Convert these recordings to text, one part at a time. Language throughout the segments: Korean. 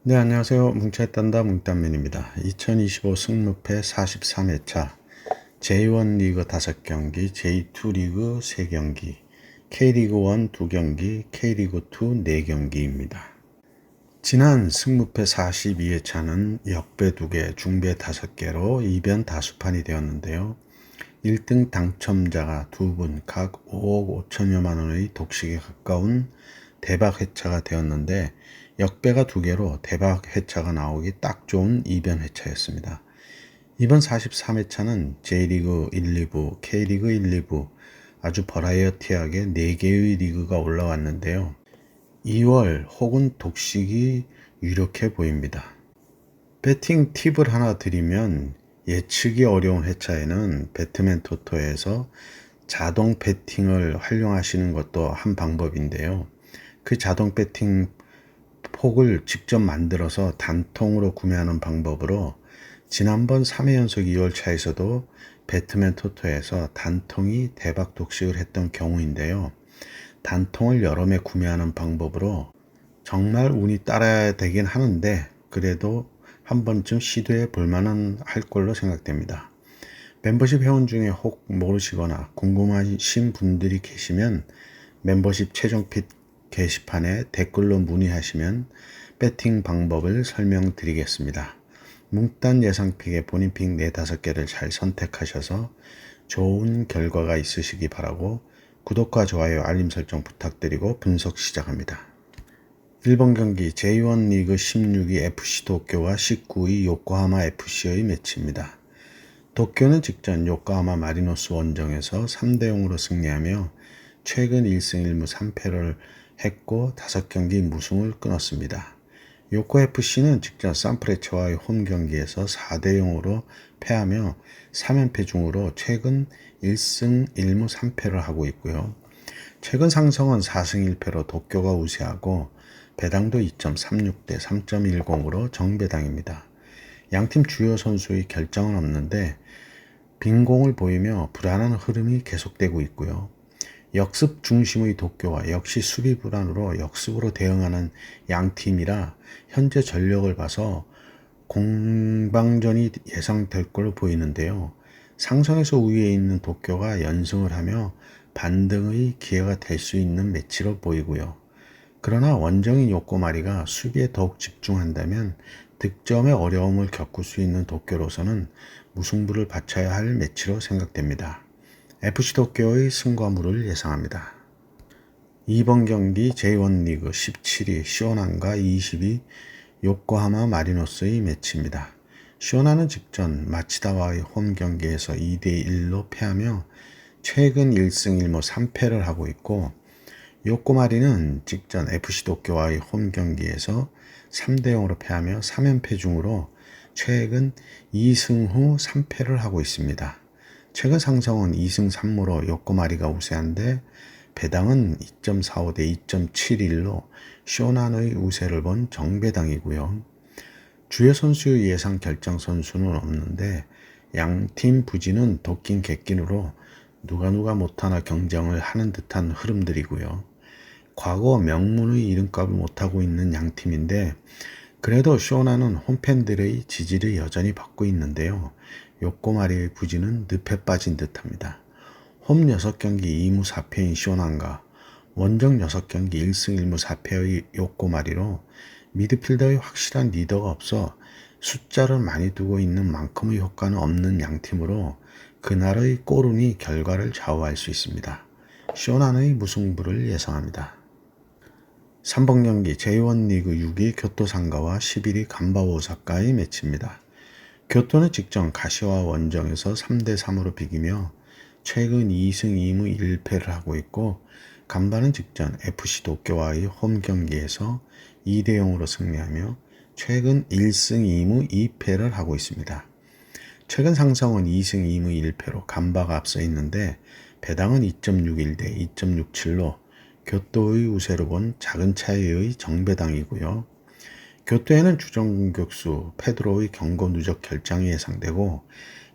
네, 안녕하세요. 뭉쳐있단다 뭉딴맨입니다. 2025 승무패 43회차 J1 리그 5경기, J2 리그 3경기, K리그 1 2경기, K리그 2 4경기입니다. 지난 승무패 42회차는 역배 2개, 중배 5개로 이변 다수판이 되었는데요. 1등 당첨자가 2분 각 5억 5천여만 원의 독식에 가까운 대박 회차가 되었는데 역배가 2개로 대박 회차가 나오기 딱 좋은 이변 회차였습니다. 이번 43회차는 J리그 1, 2부, K리그 1, 2부 아주 버라이어티하게 4개의 리그가 올라왔는데요. 2월 혹은 독식이 유력해 보입니다. 배팅 팁을 하나 드리면 예측이 어려운 회차에는 배트맨 토토에서 자동 배팅을 활용하시는 것도 한 방법인데요. 그 자동 배팅 폭을 직접 만들어서 단통으로 구매하는 방법으로 지난번 3회 연속 2월차에서도 배트맨 토토에서 단통이 대박 독식을 했던 경우인데요. 단통을 여러 매 구매하는 방법으로 정말 운이 따라야 되긴 하는데 그래도 한 번쯤 시도해 볼 만한 할 걸로 생각됩니다. 멤버십 회원 중에 혹 모르시거나 궁금하신 분들이 계시면 멤버십 최종 핏 게시판에 댓글로 문의하시면 배팅 방법을 설명드리겠습니다. 뭉딴 예상픽에 본인 픽 4-5개를 잘 선택하셔서 좋은 결과가 있으시기 바라고 구독과 좋아요, 알림 설정 부탁드리고 분석 시작합니다. 1번 경기 J1 리그 16위 FC 도쿄와 19위 요코하마 FC의 매치입니다. 도쿄는 직전 요코하마 마리노스 원정에서 3대0으로 승리하며 최근 1승 1무 3패를 했고 5경기 무승을 끊었습니다. 요코 FC는 직전 산프레체와의 홈 경기에서 4대0으로 패하며 3연패 중으로 최근 1승 1무 3패를 하고 있고요. 최근 상승은 4승 1패로 도쿄가 우세하고 배당도 2.36대 3.10으로 정배당입니다. 양팀 주요 선수의 결정은 없는데 빈공을 보이며 불안한 흐름이 계속되고 있고요. 역습 중심의 도쿄와 역시 수비 불안으로 역습으로 대응하는 양팀이라 현재 전력을 봐서 공방전이 예상될 걸로 보이는데요. 상성에서 우위에 있는 도쿄가 연승을 하며 반등의 기회가 될 수 있는 매치로 보이고요. 그러나 원정인 요코마리가 수비에 더욱 집중한다면 득점에 어려움을 겪을 수 있는 도쿄로서는 무승부를 바쳐야 할 매치로 생각됩니다. FC 도쿄의 승과물을 예상합니다. 2번 경기 J1 리그 17위 시오난과 20위 요코하마 마리노스의 매치입니다. 시오난은 직전 마치다와의 홈 경기에서 2대1로 패하며 최근 1승 1무 3패를 하고 있고 요코마리는 직전 FC 도쿄와의 홈 경기에서 3대0으로 패하며 3연패 중으로 최근 2승 후 3패를 하고 있습니다. 최근 상승은 2승 3무로 요코마리가 우세한데 배당은 2.45 대 2.71로 쇼난의 우세를 본 정배당이고요. 주요 선수의 예상 결정 선수는 없는데 양팀 부진은 도끼인 객긴으로 누가 못하나 경쟁을 하는 듯한 흐름들이고요. 과거 명문의 이름값을 못하고 있는 양팀인데 그래도 쇼나는 홈팬들의 지지를 여전히 받고 있는데요. 요코마리의 부진은 늪에 빠진 듯합니다. 홈 6경기 2무 4패인 쇼난과 원정 6경기 1승 1무 4패의 요코마리로 미드필더의 확실한 리더가 없어 숫자를 많이 두고 있는 만큼의 효과는 없는 양팀으로 그날의 골운이 결과를 좌우할 수 있습니다. 쇼난의 무승부를 예상합니다. 3번 경기 J1 리그 6위 교토 상가와 11위 간바 오사카의 매치입니다. 교토는 직전 가시와 원정에서 3대3으로 비기며 최근 2승 2무 1패를 하고 있고 간바는 직전 FC 도쿄와의 홈 경기에서 2대0으로 승리하며 최근 1승 2무 2패를 하고 있습니다. 최근 상승은 2승 2무 1패로 간바가 앞서 있는데 배당은 2.61 대 2.67로 교토의 우세로 본 작은 차이의 정배당이고요. 교토에는 주전 공격수 페드로의 경고 누적 결장이 예상되고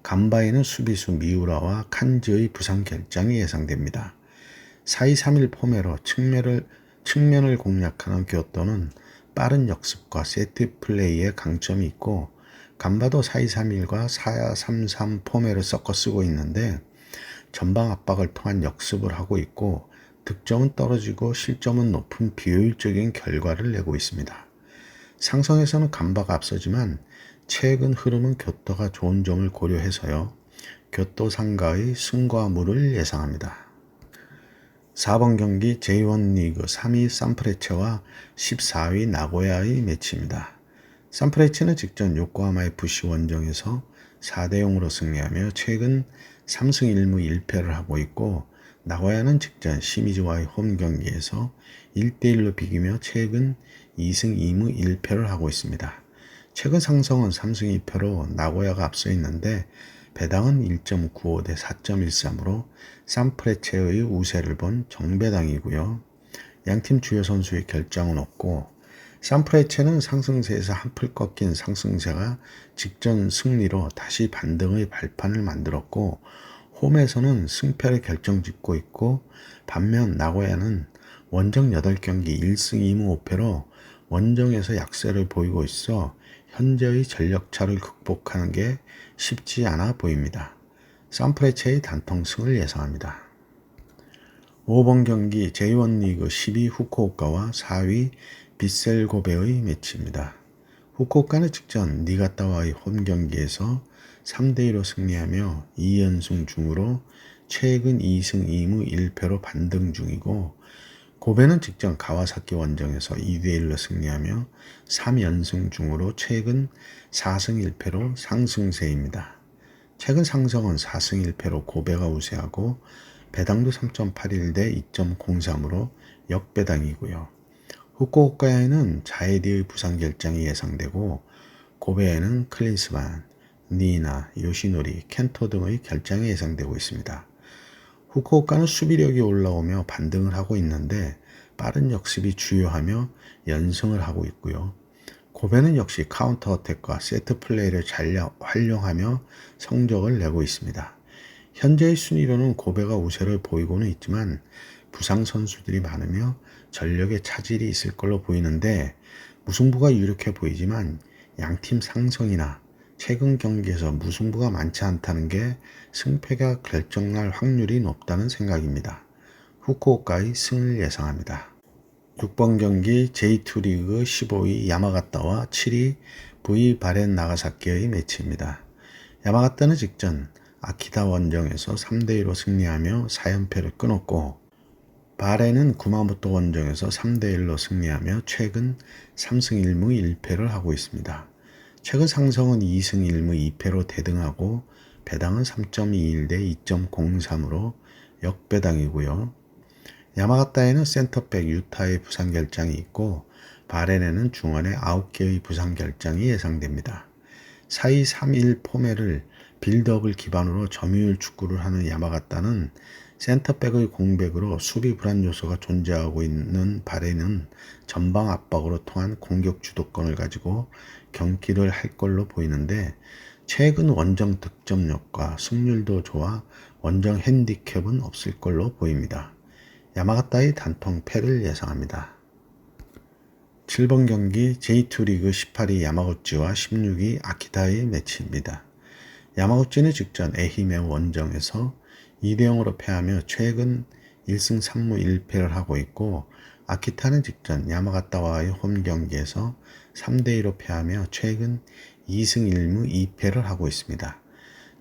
간바에는 수비수 미우라와 칸지의 부상 결장이 예상됩니다. 4-2-3-1 포메로 측면을 공략하는 교토는 빠른 역습과 세트 플레이에 강점이 있고 간바도 4-2-3-1과 4-3-3 포맷을 섞어 쓰고 있는데 전방 압박을 통한 역습을 하고 있고 득점은 떨어지고 실점은 높은 비효율적인 결과를 내고 있습니다. 상성에서는 간바가 앞서지만 최근 흐름은 교토가 좋은 점을 고려해서요. 교토 상가의 승과 무를 예상합니다. 4번 경기 J1 리그 3위 산프레체와 14위 나고야의 매치입니다. 산프레체는 직전 요코하마 FC 원정에서 4대0으로 승리하며 최근 3승 1무 1패를 하고 있고 나고야는 직전 시미즈와의 홈 경기에서 1대1로 비기며 최근 2승 2무 1패를 하고 있습니다. 최근 상성은 3승 2패로 나고야가 앞서 있는데 배당은 1.95 대 4.13으로 산프레체의 우세를 본 정배당이고요. 양팀 주요 선수의 결장은 없고 산프레체는 상승세에서 한풀 꺾인 상승세가 직전 승리로 다시 반등의 발판을 만들었고 홈에서는 승패를 결정짓고 있고 반면 나고야는 원정 8경기 1승 2무 5패로 원정에서 약세를 보이고 있어 현재의 전력차를 극복하는 게 쉽지 않아 보입니다. 산프레체의 단통승을 예상합니다. 5번 경기 J1 리그 10위 후쿠오카와 4위 빗셀 고베의 매치입니다. 후쿠오카는 직전 니가타와의 홈 경기에서 3대2로 승리하며 2연승 중으로 최근 2승 2무 1패로 반등 중이고 고베는 직전 가와사키 원정에서 2대1로 승리하며 3연승 중으로 최근 4승 1패로 상승세입니다. 최근 상성은 4승 1패로 고베가 우세하고 배당도 3.81 대 2.03으로 역배당이고요. 후쿠오카에는 자에디의 부상 결장이 예상되고 고베에는 클린스만, 니나, 요시노리, 켄토 등의 결장이 예상되고 있습니다. 후쿠오카는 수비력이 올라오며 반등을 하고 있는데 빠른 역습이 주요하며 연승을 하고 있고요. 고베는 역시 카운터 어택과 세트 플레이를 잘 활용하며 성적을 내고 있습니다. 현재의 순위로는 고베가 우세를 보이고는 있지만 부상 선수들이 많으며 전력에 차질이 있을 걸로 보이는데 무승부가 유력해 보이지만 양팀 상성이나 최근 경기에서 무승부가 많지 않다는 게 승패가 결정날 확률이 높다는 생각입니다. 후쿠오카의 승을 예상합니다. 6번 경기 J2 리그 15위 야마가타와 7위 V 바렌 나가사키의 매치입니다. 야마가타는 직전 아키타 원정에서 3대2로 승리하며 4연패를 끊었고 바렌은 구마모토 원정에서 3대1로 승리하며 최근 3승 1무 1패를 하고 있습니다. 최근 상성은 2승 1무 2패로 대등하고 배당은 3.21 대 2.03으로 역배당이고요. 야마가타에는 센터백 유타의 부상 결장이 있고 바렌에는 중원에 9개의 부상 결장이 예상됩니다. 4-2-3-1 포맷을 빌드업을 기반으로 점유율 축구를 하는 야마가타는 센터백의 공백으로 수비 불안 요소가 존재하고 있는 바렌은 전방 압박으로 통한 공격 주도권을 가지고 경기를 할 걸로 보이는데 최근 원정 득점력과 승률도 좋아 원정 핸디캡은 없을 걸로 보입니다. 야마가타의 단통 패를 예상합니다. 7번 경기 J2 리그 18위 야마구치와 16위 아키타의 매치입니다. 야마구치는 직전 에히메 원정에서 2대0으로 패하며 최근 1승 3무 1패를 하고 있고 아키타는 직전 야마가타와의 홈 경기에서 3대2로 패하며 최근 2승 1무 2패를 하고 있습니다.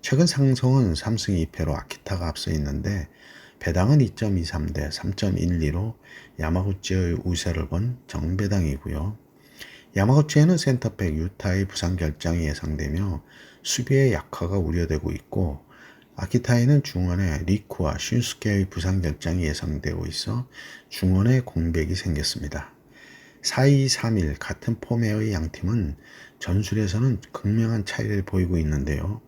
최근 상성은 3승 2패로 아키타가 앞서 있는데 배당은 2.23 대 3.12로 야마구치의 우세를 본 정배당이고요. 야마구치에는 센터백 유타의 부상 결장이 예상되며 수비의 약화가 우려되고 있고 아키타에는 중원에 리쿠와 슌스케의 부상 결장이 예상되고 있어 중원에 공백이 생겼습니다. 4-2-3-1 같은 포맷의 양팀은 전술에서는 극명한 차이를 보이고 있는데요.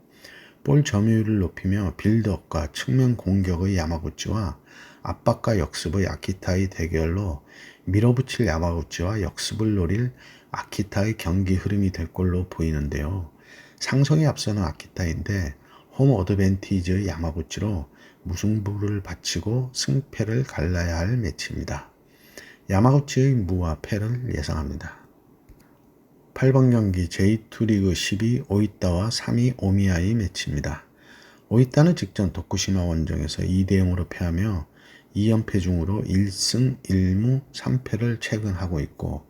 볼 점유율을 높이며 빌드업과 측면 공격의 야마구치와 압박과 역습의 아키타의 대결로 밀어붙일 야마구치와 역습을 노릴 아키타의 경기 흐름이 될 걸로 보이는데요. 상성이 앞서는 아키타인데 홈 어드밴티지의 야마구치로 무승부를 바치고 승패를 갈라야 할 매치입니다. 야마구치의 무와 패를 예상합니다. 8번 경기 J2 리그 12 오이타와 3위 오미야의 매치입니다. 오이타는 직전 도쿠시마 원정에서 2대0으로 패하며 2연패 중으로 1승 1무 3패를 최근 하고 있고,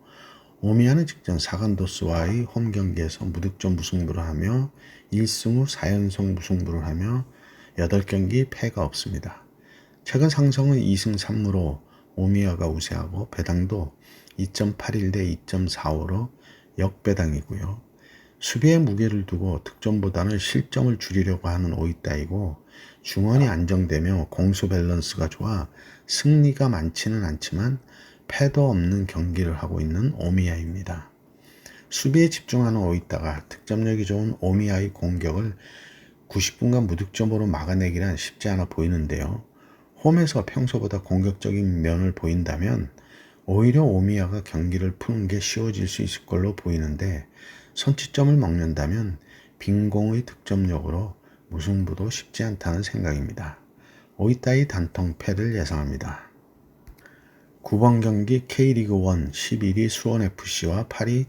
오미야는 직전 사간도스와의 홈 경기에서 무득점 무승부를 하며 1승 후 4연속 무승부를 하며 8경기 패가 없습니다. 최근 상성은 2승 3무로 오미야가 우세하고 배당도 2.81 대 2.45로 역배당이고요. 수비의 무게를 두고 득점보다는 실점을 줄이려고 하는 오이타이고, 중원이 안정되며 공수 밸런스가 좋아 승리가 많지는 않지만 패도 없는 경기를 하고 있는 오미야입니다. 수비에 집중하는 오이타가 득점력이 좋은 오미야의 공격을 90분간 무득점으로 막아내기란 쉽지 않아 보이는데요. 홈에서 평소보다 공격적인 면을 보인다면 오히려 오미야가 경기를 푸는 게 쉬워질 수 있을 걸로 보이는데, 선취점을 먹는다면 빈공의 득점력으로 무승부도 쉽지 않다는 생각입니다. 오이타의 단통 패를 예상합니다. 9번 경기 K리그1 11위 수원FC와 8위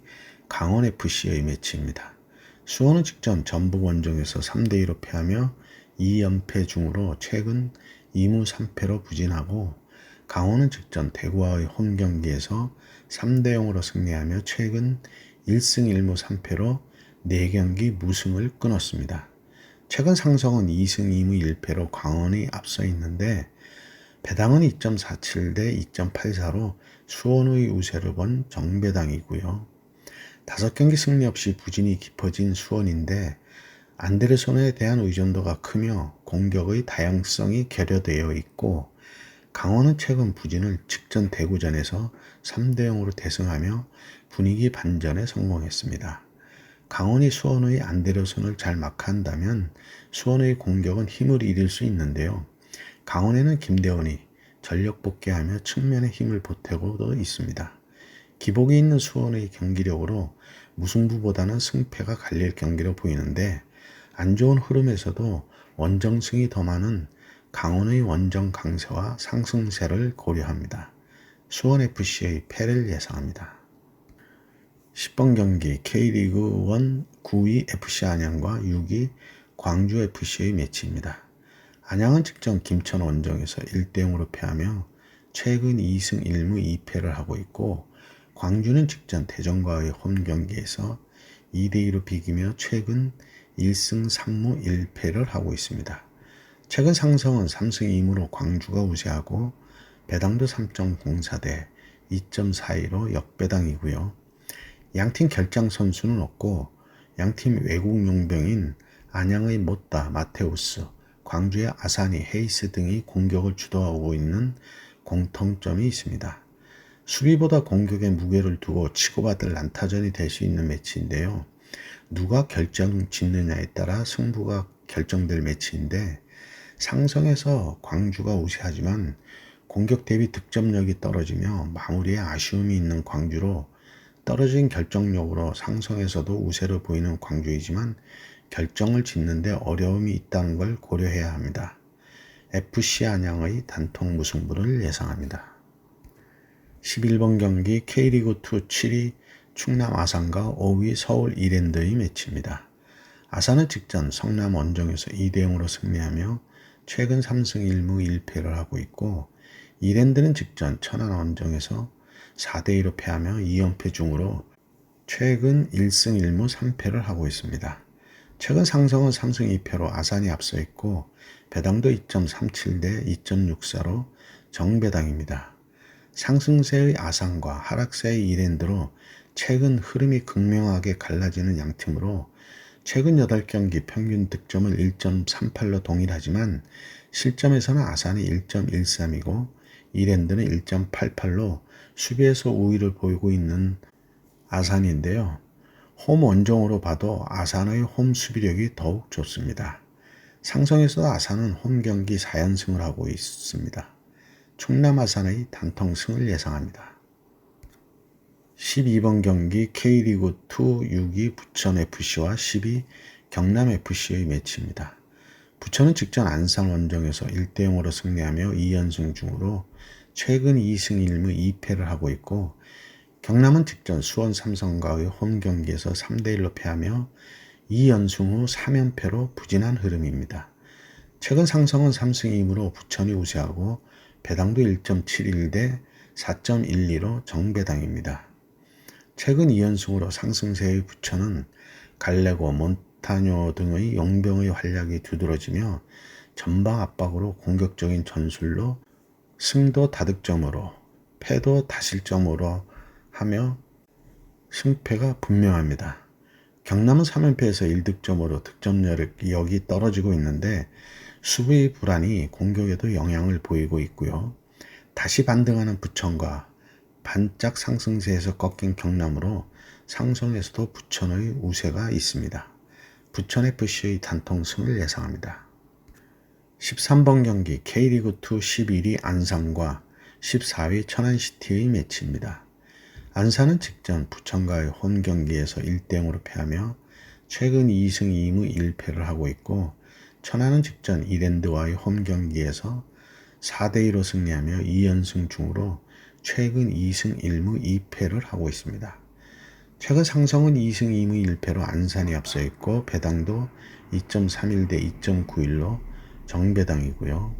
강원FC의 매치입니다. 수원은 직전 전북 원정에서 3대2로 패하며 2연패 중으로 최근 2무 3패로 부진하고, 강원은 직전 대구와의 홈 경기에서 3대0으로 승리하며 최근 1승 1무 3패로 4경기 무승을 끊었습니다. 최근 상성은 2승 2무 1패로 강원이 앞서 있는데, 배당은 2.47 대 2.84로 수원의 우세를 본 정배당이고요. 5경기 승리 없이 부진이 깊어진 수원인데, 안데르손에 대한 의존도가 크며 공격의 다양성이 결여되어 있고, 강원은 최근 부진을 직전 대구전에서 3대0으로 대승하며 분위기 반전에 성공했습니다. 강원이 수원의 안데르손을 잘 마크한다면 수원의 공격은 힘을 잃을 수 있는데요. 강원에는 김대원이 전력 복귀하며 측면에 힘을 보태고도 있습니다. 기복이 있는 수원의 경기력으로 무승부보다는 승패가 갈릴 경기로 보이는데, 안 좋은 흐름에서도 원정승이 더 많은 강원의 원정 강세와 상승세를 고려합니다. 수원FC의 패를 예상합니다. 10번 경기 K리그1 9위 FC 안양과 6위 광주FC의 매치입니다. 안양은 직전 김천 원정에서 1대0으로 패하며 최근 2승 1무 2패를 하고 있고, 광주는 직전 대전과의 홈 경기에서 2대2로 비기며 최근 1승 3무 1패를 하고 있습니다. 최근 상성은 3승 2무로 광주가 우세하고 배당도 3.04 대 2.42로 역배당이고요. 양팀 결장 선수는 없고, 양팀 외국 용병인 안양의 모따, 마테우스, 광주의 아사니, 헤이스 등이 공격을 주도하고 있는 공통점이 있습니다. 수비보다 공격에 무게를 두고 치고받을 난타전이 될 수 있는 매치인데요. 누가 결정 짓느냐에 따라 승부가 결정될 매치인데, 상성에서 광주가 우세하지만 공격 대비 득점력이 떨어지며 마무리에 아쉬움이 있는 광주로, 떨어진 결정력으로 상성에서도 우세를 보이는 광주이지만 결정을 짓는데 어려움이 있다는 걸 고려해야 합니다. FC 안양의 단통 무승부를 예상합니다. 11번 경기 K리그2 7위 충남 아산과 5위 서울 이랜드의 매치입니다. 아산은 직전 성남 원정에서 2대0으로 승리하며 최근 3승 1무 1패를 하고 있고, 이랜드는 직전 천안 원정에서 4대2로 패하며 2연패 중으로 최근 1승 1무 3패를 하고 있습니다. 최근 상성은 3승 2패로 아산이 앞서 있고, 배당도 2.37 대 2.64로 정배당입니다. 상승세의 아산과 하락세의 이랜드로 최근 흐름이 극명하게 갈라지는 양팀으로, 최근 8경기 평균 득점을 1.38로 동일하지만 실점에서는 아산이 1.13이고 이랜드는 1.88로 수비에서 우위를 보이고 있는 아산인데요. 홈 원정으로 봐도 아산의 홈 수비력이 더욱 좋습니다. 상성에서도 아산은 홈 경기 4연승을 하고 있습니다. 충남 아산의 단통승을 예상합니다. 12번 경기 K리그2 6위 부천FC와 10위 경남FC의 매치입니다. 부천은 직전 안산 원정에서 1대0으로 승리하며 2연승 중으로 최근 2승 1무 2패를 하고 있고, 경남은 직전 수원 삼성과의 홈 경기에서 3대1로 패하며 2연승 후 3연패로 부진한 흐름입니다. 최근 상성은 3승 2무로 부천이 우세하고 배당도 1.71 대 4.12로 정배당입니다. 최근 2연승으로 상승세의 부천은 갈레고, 몬타뇨 등의 용병의 활약이 두드러지며 전방 압박으로 공격적인 전술로 승도 다득점으로 패도 다실점으로 하며 승패가 분명합니다. 경남은 3연패에서 1득점으로 득점력이 떨어지고 있는데 수비의 불안이 공격에도 영향을 보이고 있고요. 다시 반등하는 부천과 반짝 상승세에서 꺾인 경남으로 상성에서도 부천의 우세가 있습니다. 부천FC의 단통승을 예상합니다. 13번 경기 K리그2 11위 안산과 14위 천안시티의 매치입니다. 안산은 직전 부천과의 홈 경기에서 1대0으로 패하며 최근 2승 2무 1패를 하고 있고 천안은 직전 이랜드와의 홈 경기에서 4대2로 승리하며 2연승 중으로 최근 2승 1무 2패를 하고 있습니다. 최근 상성은 2승 2무 1패로 안산이 앞서 있고 배당도 2.31 대 2.91로 정배당이고요.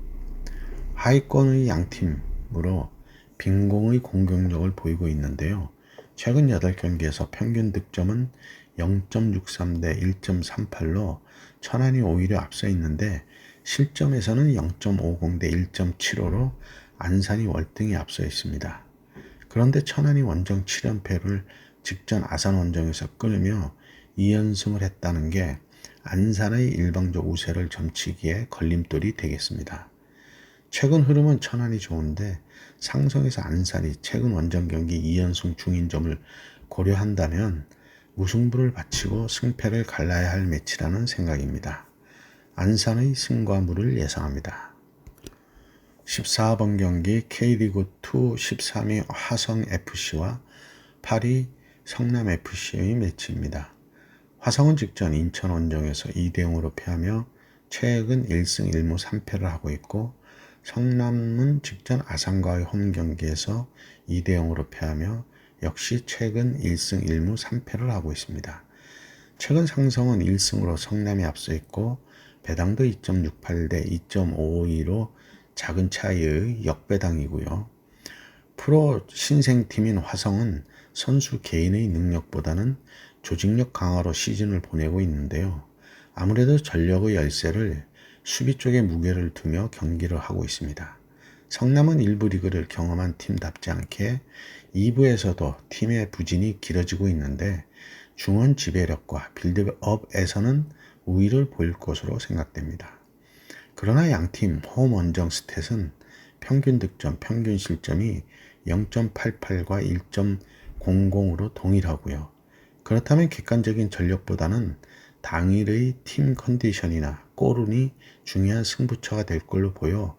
하위권의 양팀으로 빈공의 공격력을 보이고 있는데요. 최근 8경기에서 평균 득점은 0.63 대 1.38로 천안이 오히려 앞서 있는데 실점에서는 0.50 대 1.75로 안산이 월등히 앞서 있습니다. 그런데 천안이 원정 7연패를 직전 아산 원정에서 끊으며 2연승을 했다는 게 안산의 일방적 우세를 점치기에 걸림돌이 되겠습니다. 최근 흐름은 천안이 좋은데 상성에서 안산이 최근 원정 경기 2연승 중인 점을 고려한다면 무승부를 바치고 승패를 갈라야 할 매치라는 생각입니다. 안산의 승과 무를 예상합니다. 14번 경기 K리그2 13위 화성FC와 8위 성남FC의 매치입니다. 화성은 직전 인천 원정에서 2대0으로 패하며 최근 1승 1무 3패를 하고 있고 성남은 직전 아산과의 홈 경기에서 2대0으로 패하며 역시 최근 1승 1무 3패를 하고 있습니다. 최근 상성은 1승으로 성남이 앞서 있고 배당도 2.68 대 2.52로 작은 차이의 역배당이고요. 프로 신생팀인 화성은 선수 개인의 능력보다는 조직력 강화로 시즌을 보내고 있는데요. 아무래도 전력의 열세를 수비 쪽에 무게를 두며 경기를 하고 있습니다. 성남은 1부 리그를 경험한 팀답지 않게 2부에서도 팀의 부진이 길어지고 있는데 중원 지배력과 빌드업에서는 우위를 보일 것으로 생각됩니다. 그러나 양팀 홈 원정 스탯은 평균 득점, 평균 실점이 0.88과 1.00으로 동일하고요. 그렇다면 객관적인 전력보다는 당일의 팀 컨디션이나 골운이 중요한 승부처가 될 걸로 보여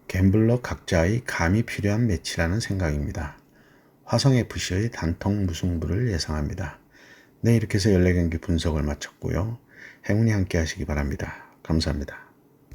갬블러 각자의 감이 필요한 매치라는 생각입니다. 화성FC의 단통 무승부를 예상합니다. 네, 이렇게 해서 14경기 분석을 마쳤고요. 행운이 함께 하시기 바랍니다. 감사합니다.